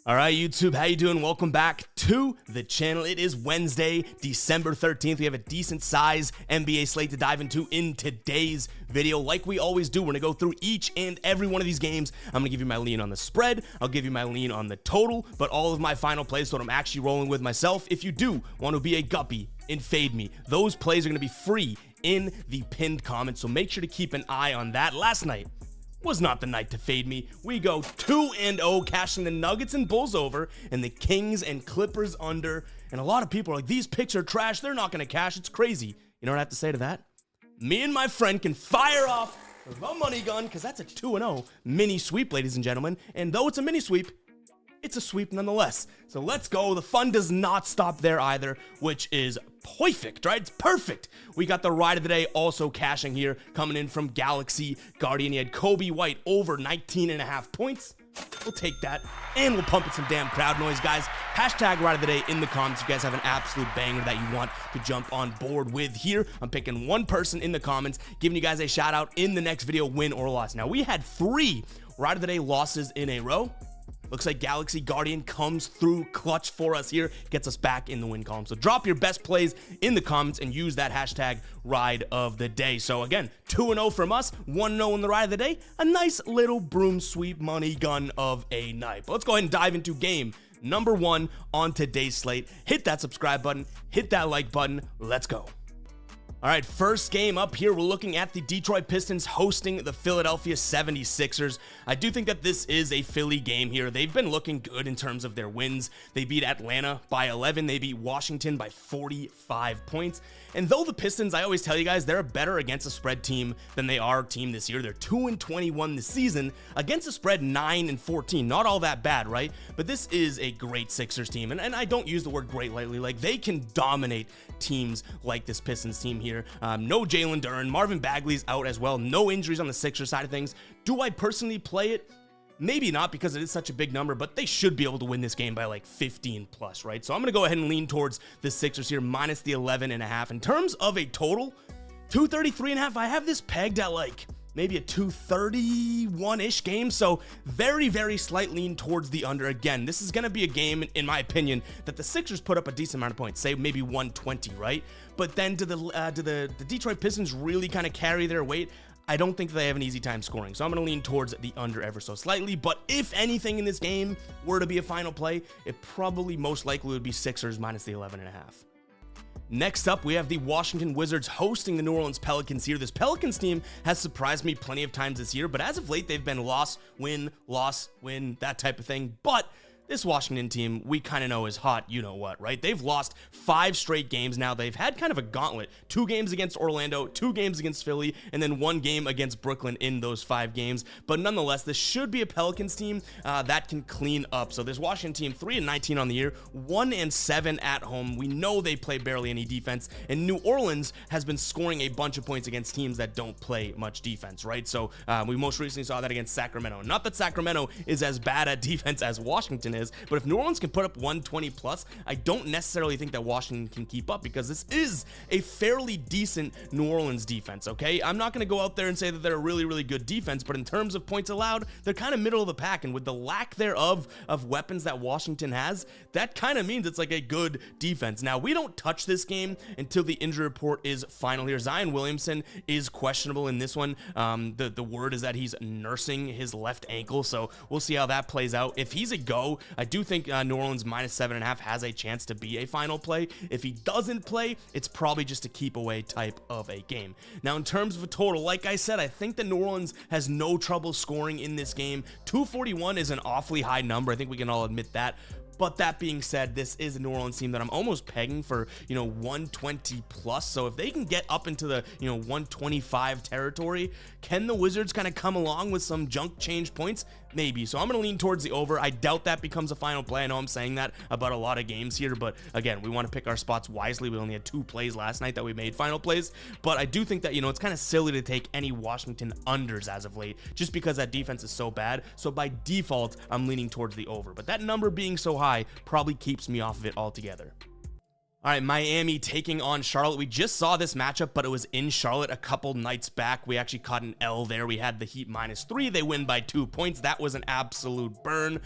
All right, YouTube, how you doing? Welcome back to the channel. It is Wednesday, December 13th. We have a decent size NBA slate to dive into in today's video. Like we always do, we're gonna go through each and every one of these games. I'm gonna give you my lean on the spread. I'll give you my lean on the total, but all of my final plays, so what I'm actually rolling with myself. If you do want to be a guppy and fade me, those plays are gonna be free in the pinned comment, so make sure to keep an eye on that. Last night was not the night to fade me. We go 2-0, cashing the Nuggets and Bulls over and the Kings and Clippers under. And a lot of people are like, these picks are trash. They're not going to cash. It's crazy. You know what I have to say to that? Me and my friend can fire off the money gun because that's a 2-0 mini sweep, ladies and gentlemen. And though it's a mini sweep, it's a sweep nonetheless. So let's go. The fun does not stop there either, which is perfect, right? It's perfect. We got the ride of the day also cashing here, coming in from Galaxy Guardian. He had Kobe White over 19.5 points. We'll take that, and we'll pump in some damn crowd noise, guys. Hashtag ride of the day in the comments if you guys have an absolute banger that you want to jump on board with here. I'm picking one person in the comments, giving you guys a shout out in the next video, win or loss. Now, we had 3 ride of the day losses in a row. Looks like Galaxy Guardian comes through clutch for us here, gets us back in the win column. So drop your best plays in the comments and use that hashtag ride of the day. So again, 2-0 from us, 1-0 in the ride of the day. A nice little broom sweep money gun of a night. But let's go ahead and dive into game number 1 on today's slate. Hit that subscribe button, hit that like button. Let's go. All right, first game up here, we're looking at the Detroit Pistons hosting the Philadelphia 76ers. I do think that this is a Philly game here. They've been looking good in terms of their wins. They beat Atlanta by 11. They beat Washington by 45 points. And though the Pistons, I always tell you guys, they're a better against the spread team than they are team this year. They're 2-21 this season. Against the spread, 9-14. Not all that bad, right? But this is a great Sixers team. And I don't use the word great lightly. Like, they can dominate teams like this Pistons team here. No Jalen Duren. Marvin Bagley's out as well. No injuries on the Sixers side of things. Do I personally play it? Maybe not, because it is such a big number, but they should be able to win this game by like 15 plus, right? So I'm going to go ahead and lean towards the Sixers here, minus the 11.5. In terms of a total, 233.5, I have this pegged at like maybe a 231-ish game, so very, very slight lean towards the under. Again, this is going to be a game, in my opinion, that the Sixers put up a decent amount of points, say maybe 120, right? But then do the Detroit Pistons really kind of carry their weight? I don't think they have an easy time scoring, so I'm going to lean towards the under ever so slightly. But if anything in this game were to be a final play, it probably most likely would be Sixers minus the 11.5. Next up, we have the Washington Wizards hosting the New Orleans Pelicans here. This Pelicans team has surprised me plenty of times this year, but as of late, they've been loss, win, that type of thing. But this Washington team, we kind of know is hot, you know what, right? They've lost 5 straight games now. They've had kind of a gauntlet. 2 games against Orlando, 2 games against Philly, and then 1 game against Brooklyn in those 5 games. But nonetheless, this should be a Pelicans team that can clean up. So this Washington team, 3-19 on the year, 1-7 at home. We know they play barely any defense, and New Orleans has been scoring a bunch of points against teams that don't play much defense, right? So we most recently saw that against Sacramento. Not that Sacramento is as bad at defense as Washington is, but if New Orleans can put up 120 plus, I don't necessarily think that Washington can keep up, because this is a fairly decent New Orleans defense, okay? I'm not going to go out there and say that they're a really, really good defense, but in terms of points allowed, they're kind of middle of the pack, and with the lack thereof of weapons that Washington has, that kind of means it's like a good defense. Now, we don't touch this game until the injury report is final here. Zion Williamson is questionable in this one. The word is that he's nursing his left ankle, so we'll see how that plays out. If he's a go, I do think New Orleans minus 7.5 has a chance to be a final play. If he doesn't play, it's probably just a keep away type of a game. Now, in terms of a total, like I said, I think that New Orleans has no trouble scoring in this game. 241 is an awfully high number. I think we can all admit that. But that being said, this is a New Orleans team that I'm almost pegging for, 120 plus. So if they can get up into the, 125 territory, can the Wizards kind of come along with some junk change points? Maybe. So I'm going to lean towards the over. I doubt that becomes a final play. I know I'm saying that about a lot of games here, but again, we want to pick our spots wisely. We only had 2 plays last night that we made final plays, but I do think that, it's kind of silly to take any Washington unders as of late, just because that defense is so bad. So by default, I'm leaning towards the over, but that number being so high probably keeps me off of it altogether. All right, Miami taking on Charlotte. We just saw this matchup, but it was in Charlotte a couple nights back. We actually caught an L there. We had the Heat -3. They win by 2 points. That was an absolute burn.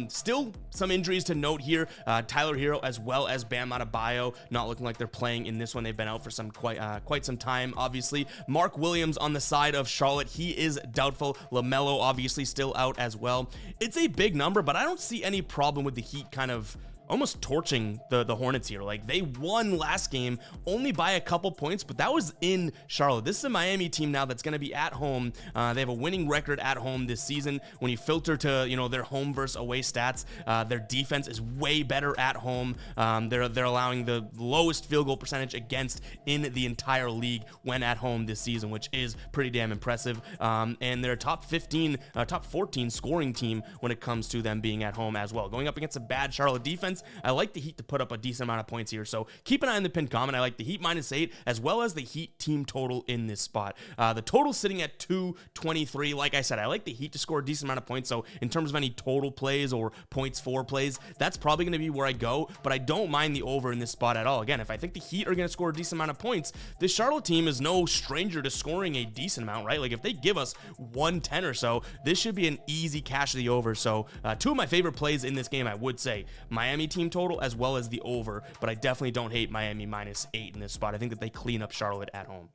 Still some injuries to note here. Tyler Hero as well as Bam Adebayo not looking like they're playing in this one. They've been out for some quite some time, obviously. Mark Williams on the side of Charlotte. He is doubtful. LaMelo obviously still out as well. It's a big number, but I don't see any problem with the Heat kind of almost torching the Hornets here. Like, they won last game only by a couple points, but that was in Charlotte. This is a Miami team now that's going to be at home. They have a winning record at home this season. When you filter to, you know, their home versus away stats, their defense is way better at home. They're allowing the lowest field goal percentage against in the entire league when at home this season, which is pretty damn impressive. And they're a top 14 scoring team when it comes to them being at home as well. Going up against a bad Charlotte defense, I like the Heat to put up a decent amount of points here, so keep an eye on the pinned comment. I like the Heat -8 as well as the Heat team total in this spot. The total sitting at 223. Like I said, I like the Heat to score a decent amount of points, so in terms of any total plays or points for plays, that's probably going to be where I go, but I don't mind the over in this spot at all. Again, if I think the Heat are going to score a decent amount of points, this Charlotte team is no stranger to scoring a decent amount, right? Like, if they give us 110 or so, this should be an easy cash of the over. So two of my favorite plays in this game, I would say Miami team total as well as the over, but I definitely don't hate Miami -8 in this spot. I think that they clean up Charlotte at home.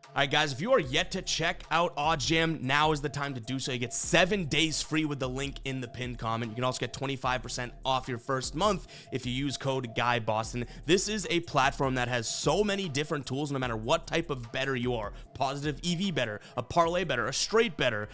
All right, guys, if you are yet to check out OddsJam, now is the time to do so. You get 7 days free with the link in the pinned comment. You can also get 25% off your first month if you use code GUYBOSTON. This is a platform that has so many different tools, no matter what type of bettor you are. Positive EV bettor, a parlay bettor, a straight bettor,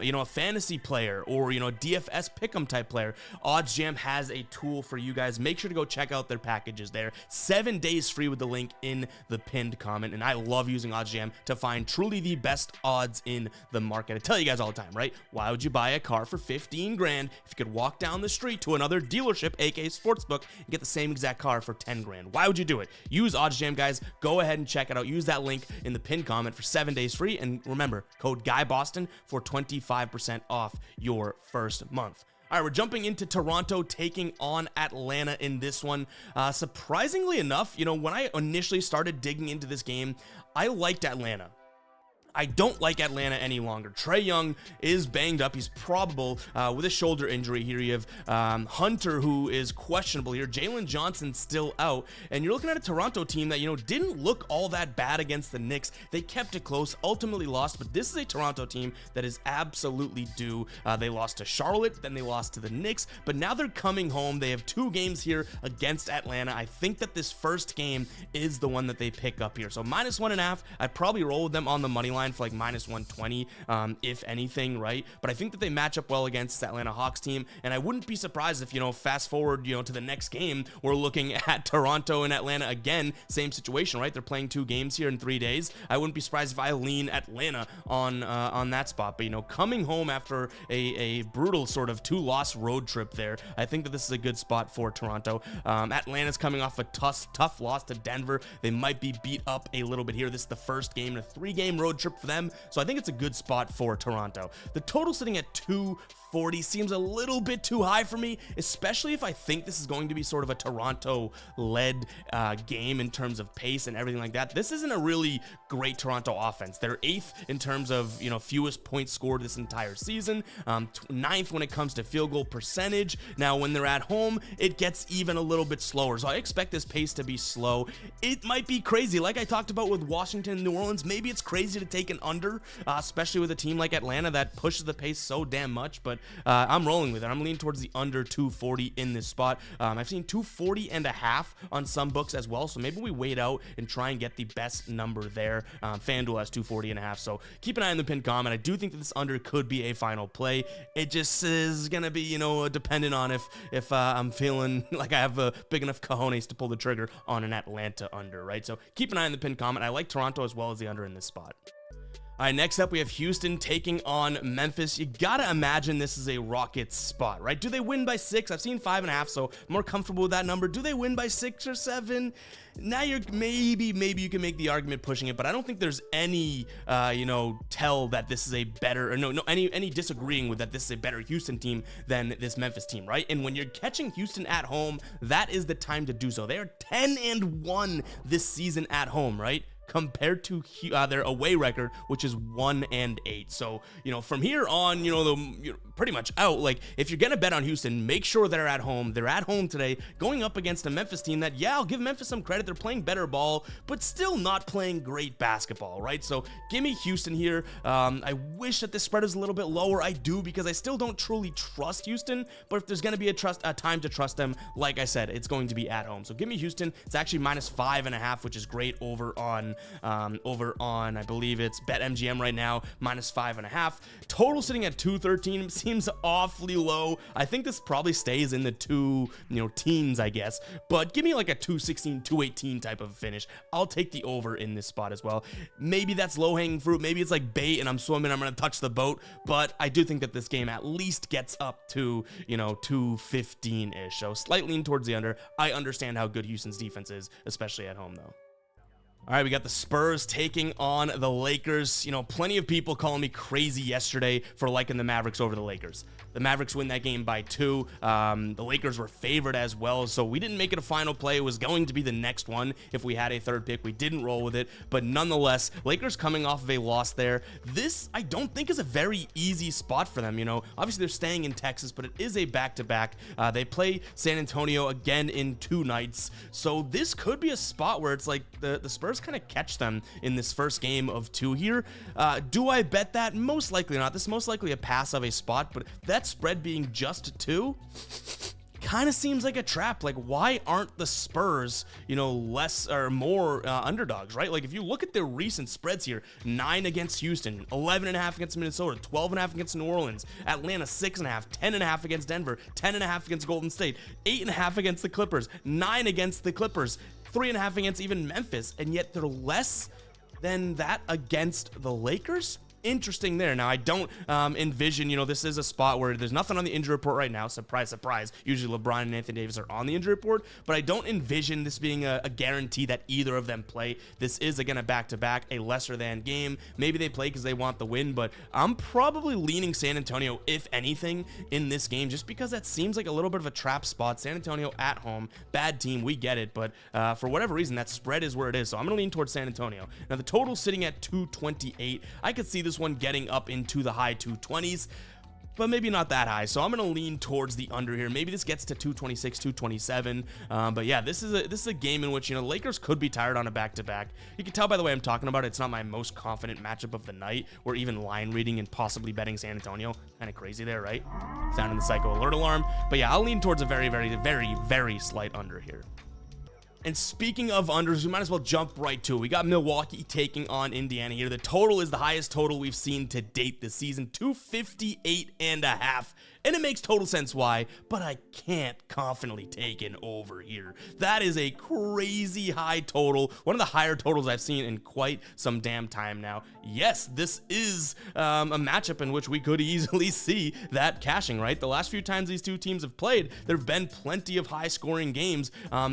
you know, a fantasy player, or, you know, a DFS pick'em type player. OddsJam has a tool for you guys. Make sure to go check out their packages there. 7 days free with the link in the pinned comment, and I love using OddsJam to find truly the best odds in the market. I tell you guys all the time, right? Why would you buy a car for 15 grand if you could walk down the street to another dealership, aka sportsbook, and get the same exact car for 10 grand? Why would you do it? Use OddsJam, guys. Go ahead and check it out. Use that link in the pinned comment for 7 days free, and remember, code GUYBOSTON for 25% off your first month. All right, we're jumping into Toronto taking on Atlanta in this one. Surprisingly enough, you know, when I initially started digging into this game, I liked Atlanta. I don't like Atlanta any longer. Trae Young is banged up. He's probable with a shoulder injury here. You have Hunter, who is questionable here. Jalen Johnson's still out. And you're looking at a Toronto team that, you know, didn't look all that bad against the Knicks. They kept it close, ultimately lost. But this is a Toronto team that is absolutely due. They lost to Charlotte, then they lost to the Knicks. But now they're coming home. They have 2 games here against Atlanta. I think that this first game is the one that they pick up here. So -1.5, I'd probably roll with them on the money line for like -120, if anything, right? But I think that they match up well against the Atlanta Hawks team, and I wouldn't be surprised if, you know, fast forward, you know, to the next game, we're looking at Toronto and Atlanta again, same situation, right? They're playing 2 games here in 3 days. I wouldn't be surprised if I lean Atlanta on that spot. But, you know, coming home after a brutal sort of 2-loss road trip there, I think that this is a good spot for Toronto. Atlanta's coming off a tough loss to Denver. They might be beat up a little bit here. This is the first game in a 3-game road trip for them. So I think it's a good spot for Toronto. The total sitting at 240 seems a little bit too high for me, especially if I think this is going to be sort of a Toronto-led game in terms of pace and everything like that. This isn't a really great Toronto offense. They're 8th in terms of, you know, fewest points scored this entire season, 9th when it comes to field goal percentage. Now, when they're at home, it gets even a little bit slower. So I expect this pace to be slow. It might be crazy. Like I talked about with Washington and New Orleans, maybe it's crazy to take an under, especially with a team like Atlanta that pushes the pace so damn much, but I'm rolling with it. I'm leaning towards the under 240 in this spot. I've seen 240.5 on some books as well, so maybe we wait out and try and get the best number there. FanDuel has 240.5, so keep an eye on the pinned comment. I do think that this under could be a final play. It just is gonna be, you know, dependent on if I'm feeling like I have big enough cojones to pull the trigger on an Atlanta under, right? So keep an eye on the pinned comment. I like Toronto as well as the under in this spot. All right, next up we have Houston taking on Memphis. You gotta imagine this is a Rockets spot, right? Do they win by 6? I've seen 5.5, so I'm more comfortable with that number. Do they win by 6 or 7? Now you're maybe you can make the argument pushing it, but I don't think there's any tell that this is a better, or any disagreeing with that this is a better Houston team than this Memphis team, right? And when you're catching Houston at home, that is the time to do so. They are 10-1 this season at home, right? Compared to their away record, which is 1-8. So, from here on, pretty much out. Like, if you're gonna bet on Houston, make sure they're at home. They're at home today, going up against a Memphis team that, yeah, I'll give Memphis some credit. They're playing better ball, but still not playing great basketball, right? So give me Houston here. I wish that this spread was a little bit lower. I do, because I still don't truly trust Houston, but if there's gonna be a time to trust them, like I said, it's going to be at home. So give me Houston. It's actually -5.5, which is great over on I believe it's BetMGM right now, -5.5. Total sitting at 213 seems awfully low. I think this probably stays in the teens, I guess, but give me like a 216, 218 type of finish. I'll take the over in this spot as well. Maybe that's low-hanging fruit. Maybe it's like bait and I'm swimming, I'm gonna touch the boat, but I do think that this game at least gets up to 215-ish, so slightly lean towards the under. I understand how good Houston's defense is, especially at home though. All right, we got the Spurs taking on the Lakers. Plenty of people calling me crazy yesterday for liking the Mavericks over the Lakers. The Mavericks win that game by 2. The Lakers were favored as well, so we didn't make it a final play. It was going to be the next one if we had a third pick. We didn't roll with it, but nonetheless, Lakers coming off of a loss there. This, I don't think, is a very easy spot for them. Obviously they're staying in Texas, but it is a back-to-back. They play San Antonio again in 2 nights, so this could be a spot where it's like the Spurs kind of catch them in this first game of 2 here. Do I bet that? Most likely not. This is most likely a pass of a spot, but that spread being just 2 kind of seems like a trap. Like, why aren't the Spurs, less or more underdogs, right? Like, if you look at their recent spreads here, 9 against Houston, 11.5 against Minnesota, 12.5 against New Orleans, Atlanta 6.5, 10.5 against Denver, 10.5 against Golden State, 8.5 against the Clippers, 9 against the Clippers, 3.5 against even Memphis, and yet they're less than that against the Lakers? Interesting there. Now, I don't envision, this is a spot where there's nothing on the injury report right now. Surprise, surprise. Usually LeBron and Anthony Davis are on the injury report, but I don't envision this being a guarantee that either of them play. This is, again, a back-to-back, a lesser-than game. Maybe they play because they want the win, but I'm probably leaning San Antonio, if anything, in this game, just because that seems like a little bit of a trap spot. San Antonio at home, bad team, we get it, but for whatever reason, that spread is where it is, so I'm going to lean towards San Antonio. Now, the total sitting at 228. I could see this one getting up into the high 220s, but maybe not that high, so I'm going to lean towards the under here. Maybe this gets to 226, 227, but yeah, this is a game in which, the Lakers could be tired on a back-to-back. You can tell by the way I'm talking about it, it's not my most confident matchup of the night, or even line reading and possibly betting San Antonio. Kind of crazy there, right? Sounding the psycho alert alarm, but yeah, I'll lean towards a very, very, very, very slight under here. And speaking of unders, we might as well jump right to it. We got Milwaukee taking on Indiana here. The total is the highest total we've seen to date this season, 258.5. And it makes total sense why, but I can't confidently take an over here. That is a crazy high total, one of the higher totals I've seen in quite some damn time now. Yes, this is a matchup in which we could easily see that cashing, right? The last few times these two teams have played, there have been plenty of high-scoring games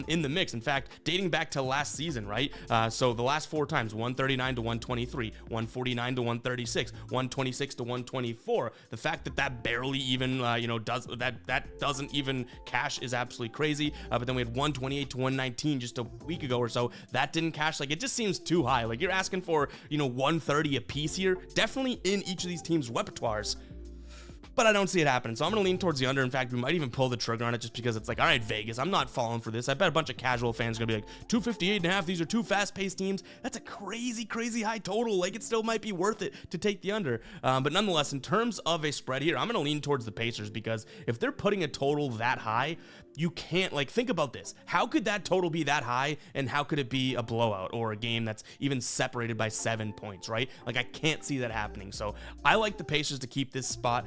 in the mix. In fact, dating back to last season, right? So the last 4 times, 139 to 123, 149 to 136, 126 to 124. The fact that that barely even doesn't even cash is absolutely crazy. But then we had 128 to 119 just a week ago or so. That didn't cash. Like, it just seems too high. Like, you're asking for 130 a piece here. Definitely in each of these teams' repertoires, but I don't see it happening. So I'm going to lean towards the under. In fact, we might even pull the trigger on it just because it's like, all right, Vegas, I'm not falling for this. I bet a bunch of casual fans are going to be like, 258.5, these are 2 fast-paced teams. That's a crazy, crazy high total. Like, it still might be worth it to take the under. But nonetheless, in terms of a spread here, I'm going to lean towards the Pacers because if they're putting a total that high, you can't, like, think about this. How could that total be that high, and how could it be a blowout or a game that's even separated by 7 points, right? Like, I can't see that happening. So I like the Pacers to keep this spot,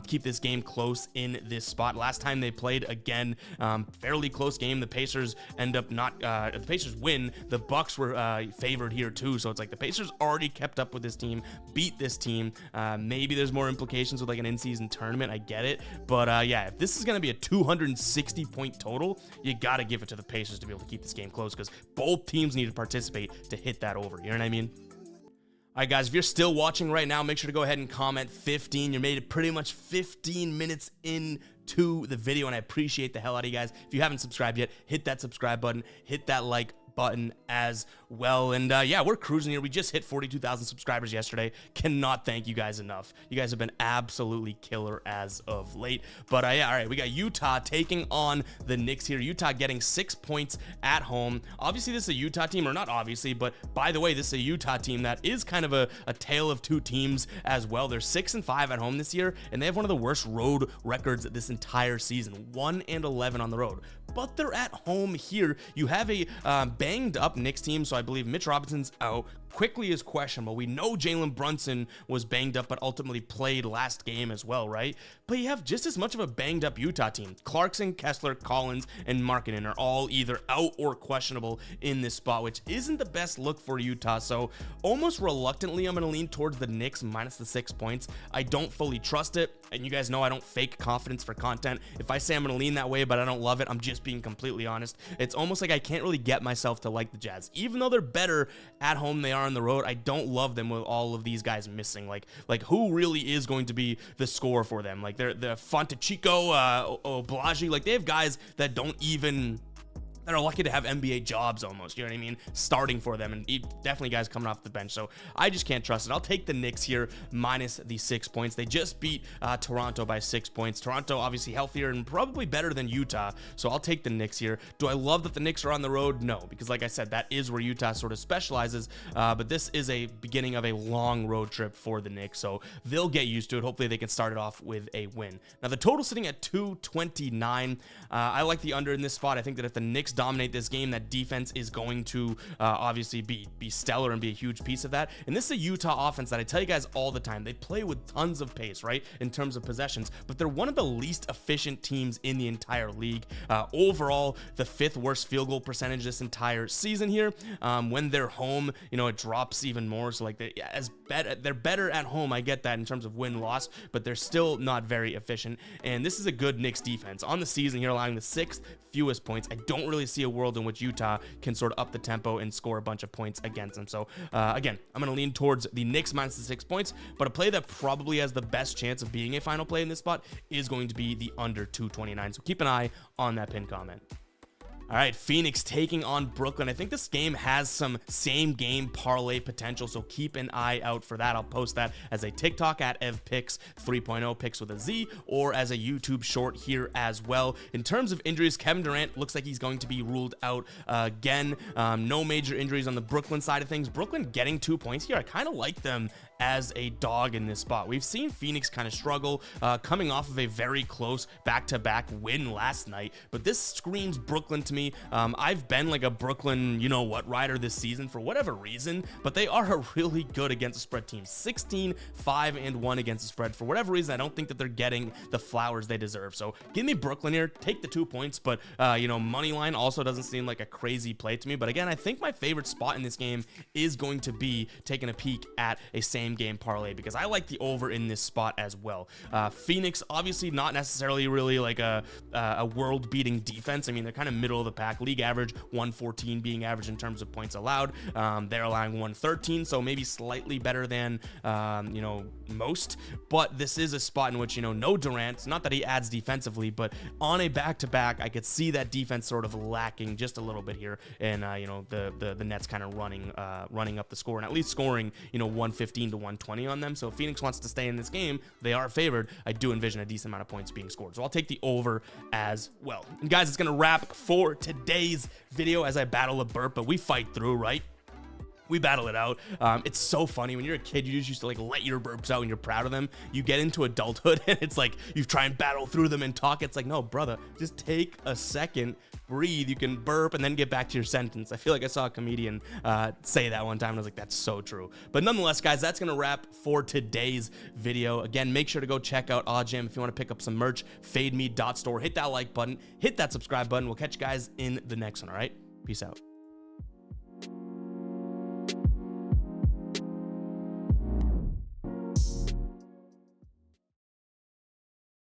keep this game close in this spot. Last time they played, again, fairly close game. The Pacers end up not, the Pacers win. The Bucks were favored here too. So it's like the Pacers already kept up with this team, beat this team. Maybe there's more implications with like an in-season tournament. I get it. But yeah, if this is going to be a 260 point total, you got to give it to the Pacers to be able to keep this game close, because both teams need to participate to hit that over. You know what I mean? All right, guys, if you're still watching right now, make sure to go ahead and comment 15. You made it pretty much 15 minutes into the video, and I appreciate the hell out of you guys. If you haven't subscribed yet, hit that subscribe button, hit that like button as well. And yeah, we're cruising here. We just hit 42,000 subscribers yesterday. Cannot thank you guys enough. You guys have been absolutely killer as of late. But yeah, all right, we got Utah taking on the Knicks here. Utah getting 6 points at home. Obviously, this is a Utah team, or not obviously, but by the way, this is a Utah team that is kind of a tale of two teams as well. They're 6-5 at home this year, and they have one of the worst road records this entire season, 1-11 on the road. But they're at home here. You have a banged up Knicks team, so I believe Mitch Robinson's out. Quickly is questionable. We know Jalen Brunson was banged up, but ultimately played last game as well, right? But you have just as much of a banged up Utah team. Clarkson, Kessler, Collins, and Markkanen are all either out or questionable in this spot, which isn't the best look for Utah. So almost reluctantly, I'm going to lean towards the Knicks minus the 6 points. I don't fully trust it, and you guys know I don't fake confidence for content. If I say I'm going to lean that way, but I don't love it, I'm just being completely honest. It's almost like I can't really get myself to like the Jazz. Even though they're better at home than they are on the road, I don't love them with all of these guys missing. Like who really is going to be the scorer for them? Like they're Fontechico, Oblagi, like they have guys that don't even, that are lucky to have NBA jobs almost, you know what I mean, starting for them, and definitely guys coming off the bench. So I just can't trust it. I'll take the Knicks here minus the 6 points. They just beat Toronto by 6 points. Toronto obviously healthier and probably better than Utah, so I'll take the Knicks here. Do I love that the Knicks are on the road? No, because like I said, that is where Utah sort of specializes, but this is a beginning of a long road trip for the Knicks, so they'll get used to it. Hopefully they can start it off with a win. Now the total sitting at 229. I like the under in this spot. I think that if the Knicks dominate this game, that defense is going to obviously be stellar and be a huge piece of that. And this is a Utah offense that I tell you guys all the time, they play with tons of pace, right, in terms of possessions, but they're one of the least efficient teams in the entire league. Overall, the 5th worst field goal percentage this entire season here. When they're home, you know, it drops even more. So like they're better at home, I get that in terms of win-loss, but they're still not very efficient. And this is a good Knicks defense on the season here, allowing the 6th fewest points. I don't really see a world in which Utah can sort of up the tempo and score a bunch of points against them. So again, I'm going to lean towards the Knicks minus the 6 points, but a play that probably has the best chance of being a final play in this spot is going to be the under 229. So keep an eye on that pinned comment. All right, Phoenix taking on Brooklyn. I think this game has some same game parlay potential, so keep an eye out for that. I'll post that as a TikTok at evpicks 3.0, picks with a Z, or as a YouTube short here as well. In terms of injuries, Kevin Durant looks like he's going to be ruled out again. No major injuries on the Brooklyn side of things. Brooklyn getting 2 points here. I kind of like them as a dog in this spot. We've seen Phoenix kind of struggle coming off of a very close back-to-back win last night, but this screams Brooklyn to me. I've been like a Brooklyn, you know what, rider this season for whatever reason, but they are a really good against the spread team. 16-5-1 against the spread. For whatever reason, I don't think that they're getting the flowers they deserve. So give me Brooklyn here, take the 2 points, but you know, money line also doesn't seem like a crazy play to me. But again, I think my favorite spot in this game is going to be taking a peek at a same game parlay, because I like the over in this spot as well. Phoenix obviously not necessarily really like a world beating defense. I mean, they're kind of middle of the pack. League average 114 being average in terms of points allowed. They're allowing 113, so maybe slightly better than you know, most, but this is a spot in which, you know, no Durant, not that he adds defensively, but on a back-to-back, I could see that defense sort of lacking just a little bit here, and you know, the Nets kind of running up the score and at least scoring, you know, 115 to 120 on them. So if Phoenix wants to stay in this game, they are favored. I do envision a decent amount of points being scored, so I'll take the over as well. And guys, it's gonna wrap for today's video as I battle a burp, but we fight through, right? we battle it out. It's so funny when you're a kid, you just used to like let your burps out and you're proud of them. You get into adulthood and it's like you try and battle through them and talk. It's like, no, brother, just take a second, breathe. You can burp and then get back to your sentence. I feel like I saw a comedian say that one time and I was like, that's so true. But nonetheless, guys, that's gonna wrap for today's video. Again, make sure to go check out OddsJam if you want to pick up some merch. FadeMe.store. Hit that like button, hit that subscribe button. We'll catch you guys in the next one. All right, peace out.